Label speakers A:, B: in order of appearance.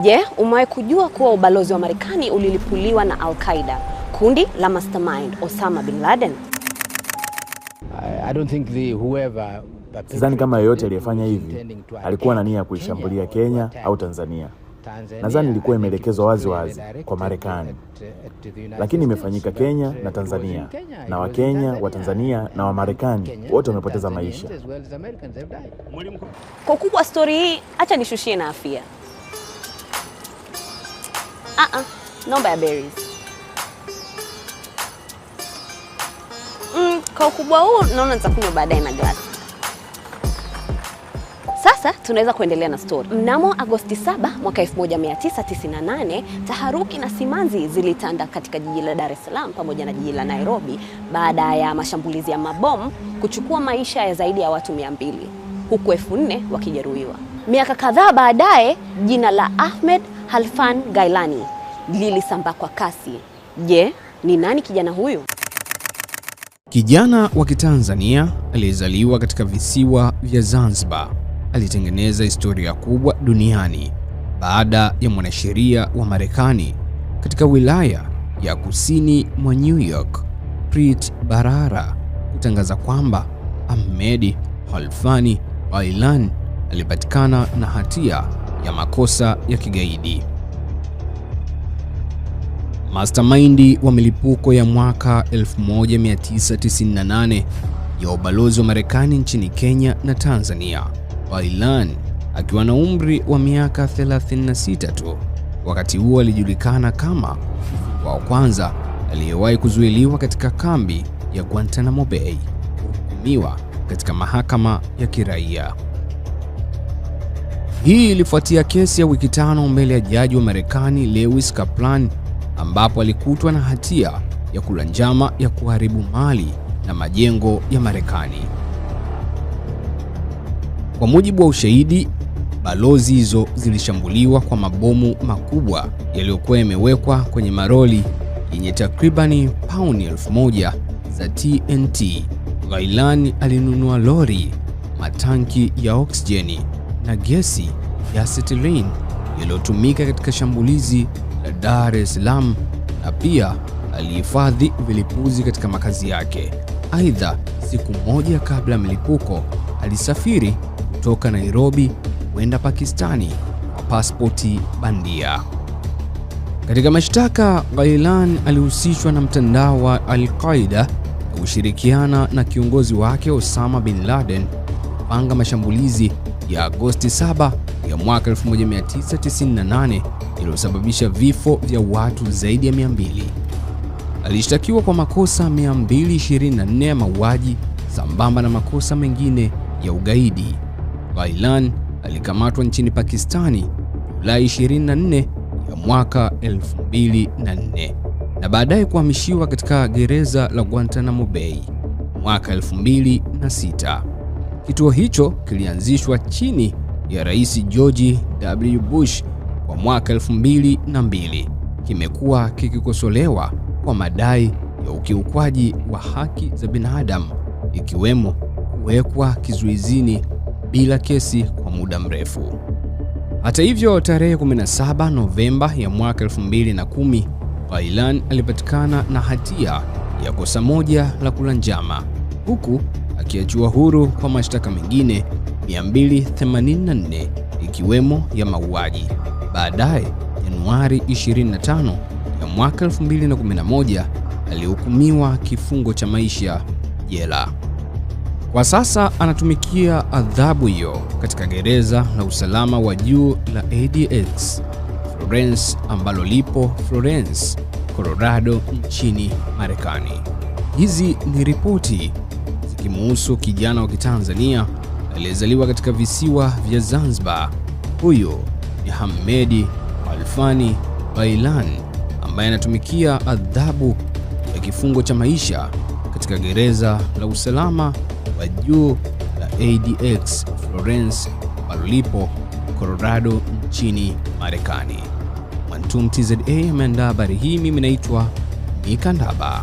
A: Je, umewahi kujua kuwa ubalozi wa Marekani ulilipuliwa na Al-Qaeda, kundi la mastermind Osama bin Laden?
B: Sidhani kama yeyote aliyefanya hivi alikuwa na nia ya kuishambulia Kenya au Tanzania. Nadhani ilikuwa imeelekezwa wazi kwa Marekani. Lakini imefanyika Kenya na Tanzania, na Wakenya, wa Tanzania na wa Marekani wote wamepoteza maisha.
A: Kwa kubwa story hii, acha nishushie na afia. Naomba ya berries. Kwa ukubwa huu naona nitakunywa baadaye na glasi. Sasa tunaweza kuendelea na story. Mnamo Agosti 7 mwaka 1998, taharuki na simanzi zilitanda katika jiji la Dar es Salaam pamoja na jiji la Nairobi baada ya mashambulizi ya mabomu kuchukua maisha ya zaidi ya watu 200, huku 4,000 wakijeruhiwa. Miaka kadhaa baadaye, jina la Ahmed Halfan Gailani lilisambaa kwa kasi. Je, ni nani kijana huyu?
C: Kijana wa Kitanzania aliyezaliwa katika visiwa vya Zanzibar alitengeneza historia kubwa duniani baada ya mwanasheria wa Marekani katika wilaya ya kusini mwa New York, Preet Bharara, kutangaza kwamba Ahmed Halfan Gailani alipatikana na hatia ya makosa ya kigaidi. Mastermind wa milipuko ya mwaka 1998 ya ubalozi wa Marekani nchini Kenya na Tanzania, Gailani akiwa na umri wa miaka 36 tu. Wakati huo alijulikana kama wa kwanza aliyewahi kuzuiliwa katika kambi ya Guantanamo Bay, kuhukumiwa katika mahakama ya kiraia. Hii ilifuatia kesi ya wiki 5 mbele ya jaji wa Marekani Lewis Kaplan, ambapo alikutwa na hatia ya kula njama ya kuharibu mali na majengo ya Marekani. Kwa mujibu wa ushahidi, balozi hizo zilishambuliwa kwa mabomu makubwa yaliyokuwa yamewekwa kwenye maroli yenye takribani pauni 1,000 za TNT. Gailani alinunua lori, matanki ya oksijeni na gesi ya acetylene yaliyotumika katika shambulizi la Dar es Salaam, na pia alihifadhi vilipuzi katika makazi yake. Aidha, siku moja kabla ya milipuko alisafiri kutoka Nairobi kwenda Pakistani kwa pasipoti bandia. Katika mashtaka, Gailani alihusishwa na mtandao wa Al-Qaeda na kushirikiana na kiongozi wake Osama bin Laden kupanga mashambulizi ya Agosti 7 ya mwaka 1998 iliyosababisha vifo vya watu zaidi ya 200. Alishtakiwa kwa makosa 224 ya mauaji sambamba na makosa mengine ya ugaidi. Gailani alikamatwa nchini Pakistani Julai 24 ya mwaka 2004 na baadaye kuhamishiwa katika gereza la Guantanamo Bay mwaka 2006. Kituo hicho kilianzishwa chini ya Rais George W. Bush kwa mwaka 2002. Kimekuwa kikikosolewa kwa madai ya ukiukwaji wa haki za binadamu, ikiwemo kuwekwa kizuizini bila kesi kwa muda mrefu. Hata hivyo, tarehe 17 Novemba ya mwaka 2010, Gailani alipatikana na hatia ya kosa moja la kula njama, huku akiachiwa huru kwa mashtaka mengine 284 ikiwemo ya mauaji. Baadaye, Januari 25 ya mwaka 2011, alihukumiwa kifungo cha maisha jela. Kwa sasa anatumikia adhabu hiyo katika gereza la usalama wa juu la ADX Florence, ambalo lipo Florence, Colorado nchini Marekani. Hizi ni ripoti zikimuhusu kijana wa Kitanzania aliyezaliwa katika visiwa vya Zanzibar. Huyo ni Ahmed Halfan Gailani ambaye anatumikia adhabu ya kifungo cha maisha katika gereza la usalama wa juu la ADX Florence, ambalo lipo Colorado nchini Marekani. Mwantum TZA ameandaa habari hii. Mimi naitwa Mika Ndaba.